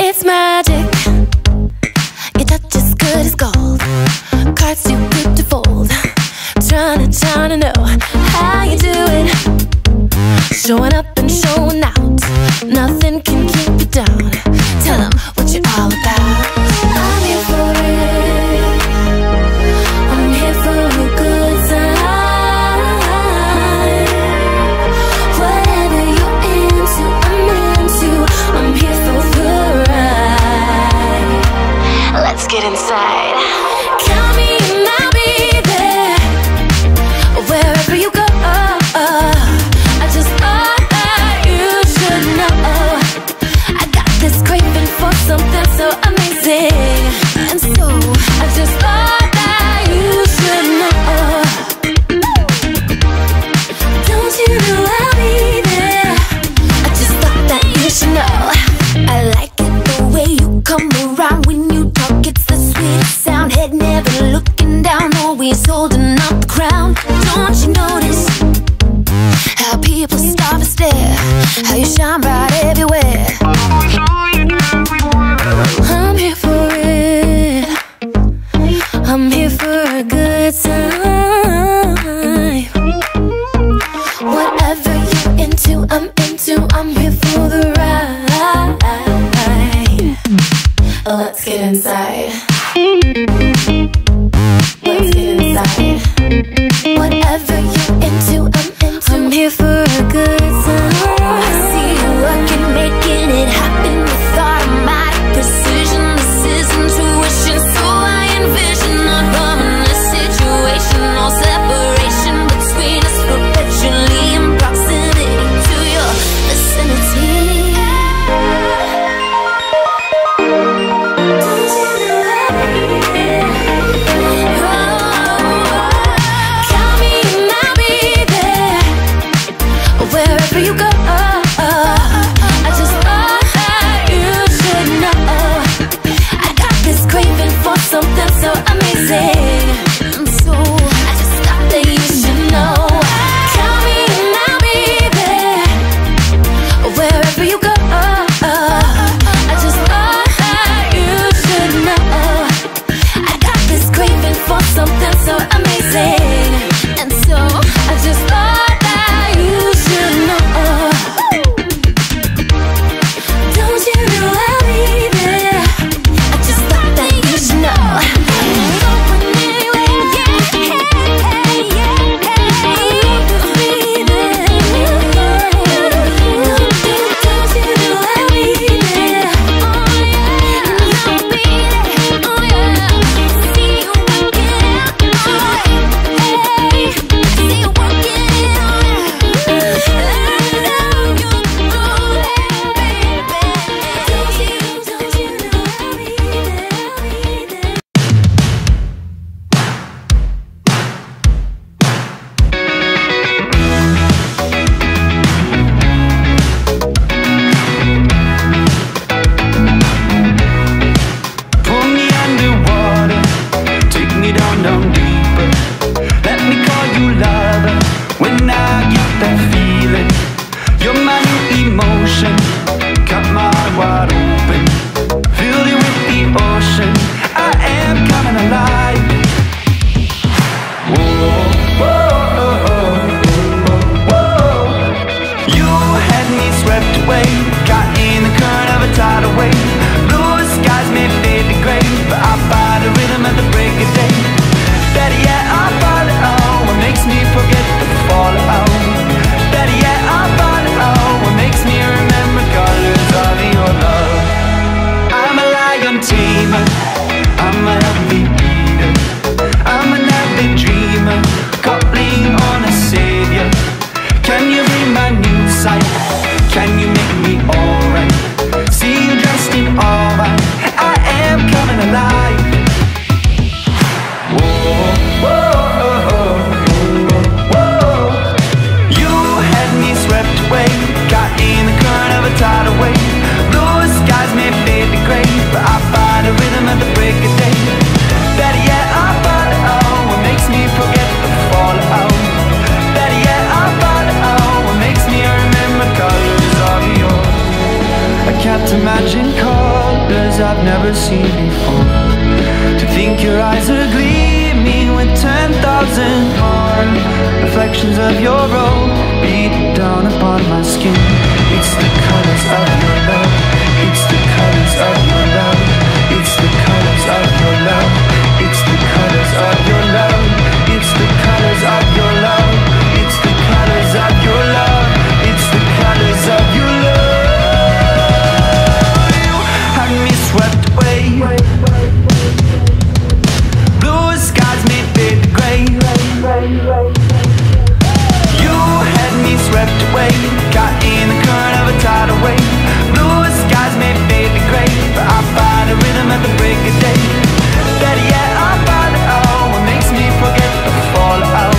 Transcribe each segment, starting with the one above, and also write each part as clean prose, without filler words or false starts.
It's magic. Your touch is good as gold. Cards too good to fold. Trying to know how you do it. Showing up and showing out. Nothing can keep you down. Tell them what you're all about. I'm here for it. I'm here for a good time. Whatever you're into, I'm here for the ride. Let's get inside. Count me and I'll be there. Wherever you go, I just thought that you should know. I got this craving for something so amazing, and so I just thought that you should know. Don't you know I'll be there? I just thought that you should know. I like it the way you come around when you talk. It's the sweetest sound. Head never looking down, always holding up the crown. Don't you notice how people stop and stare? How you shine bright everywhere. I'm here for it. I'm here for a good time. Whatever you're into, I'm here for the ride. Let's get inside. Let's get inside. Whatever you're into, I'm here for a good time. I see you working, making it happen with automatic precision. This is intuition, so I envision a harmless situation. No separation between us, perpetually in proximity to your vicinity. Don't you know I'll be there? Count me and I'll be there. Wherever you go, I just thought that you should know. I got this craving for something so amazing, and so I just thought that you should know. Count me and I'll be there. Wherever you go, I just thought that you should know. I got this craving for something so amazing, and so I just thought that you should know. Don't you know I'll be there? I just thought that you should know. Going anywhere, yeah, I'll be there. Don't you know I'll be there? Oh yeah, I'll be there. Oh yeah, see you working out. Oh hey, see you working out. I know you go there, baby. Don't you know I'll be there? Pull me underwater, take me down, down deeper. Let me call you lover when I get that feeling. You're my new emotion, cut my heart wide open. Fill you with the ocean, I am coming alive. Whoa, whoa, whoa, whoa. You had me swept away, caught in the current of a tidal wave. Blue skies may fade to gray, but I buy the rhythm at the break of day. Daddy, yeah, I buy it all. What makes me forget the fallout? Daddy, yeah, I buy it all. What makes me remember colors of your love? I'm a lion tamer, I'm a healthy eater, I'm an avid dreamer, calling on a savior. Can you be my new sight? Can you make me alright? See you dressed in all white, I am coming alive. Whoa, whoa, whoa, whoa. You had me swept away, caught in the current of a tidal wave. Blue skies may fade to gray, but I buy the rhythm at the break of day. Daddy, yeah, I buy it all. What makes me forget the fallout? I've never seen before. To think your eyes are gleaming with 10,000 more reflections of your robe beat down upon my skin. It's the colors of your love. It's the colors of your love. It's the colors of your love. It's the colors of your love. It's the colors of your love. It's the colors of your love. It's the colors of your love. You had me swept away. Blue skies made fade to gray. You had me swept away, caught in the current of a tidal wave. Blue skies made fade to gray, but I find a rhythm at the break of day. Better yet, I find it all what makes me forget the fallout.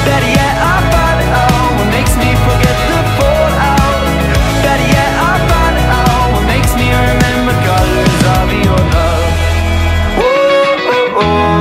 Better yet, I find it all what makes me forget the fallout. Better yet, I find it all what makes me remember colors of your love. Oh, oh, oh.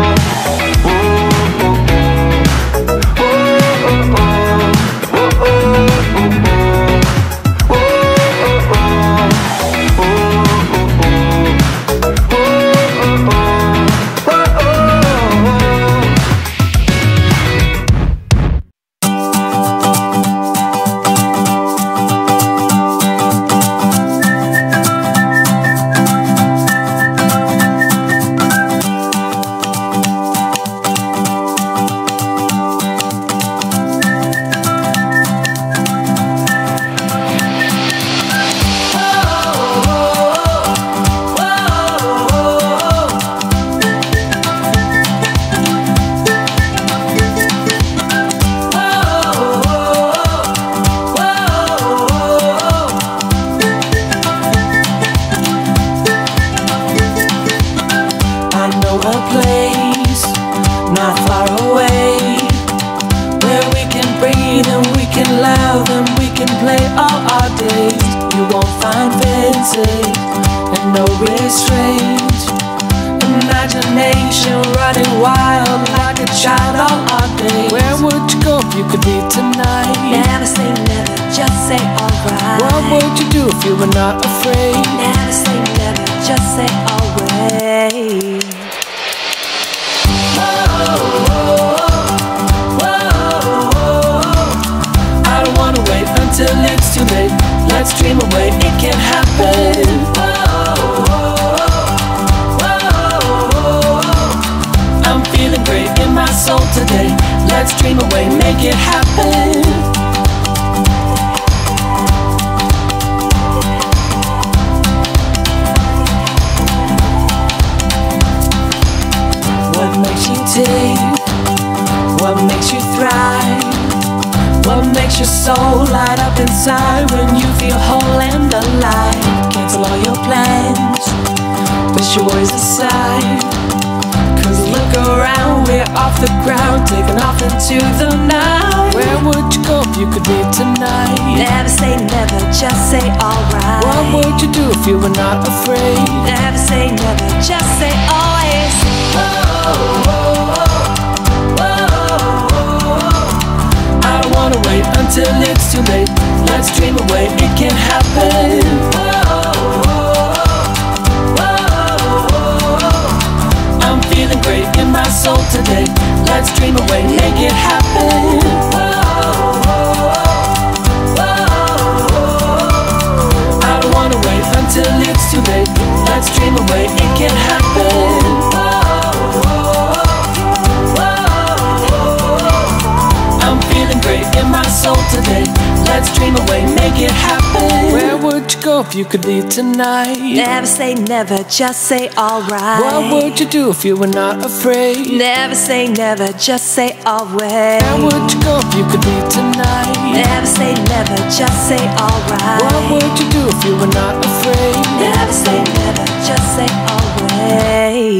If you could leave tonight, never say never, just say alright. What would you do if you were not afraid? Never say never, just say always. Where would you go if you could leave tonight? Never say never, just say alright. What would you do if you were not afraid? Never say never, just say always.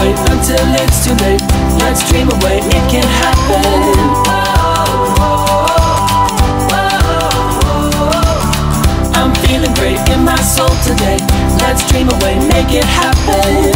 Wait until it's too late. Let's dream away, it can happen. I'm feeling great in my soul today. Let's dream away, make it happen.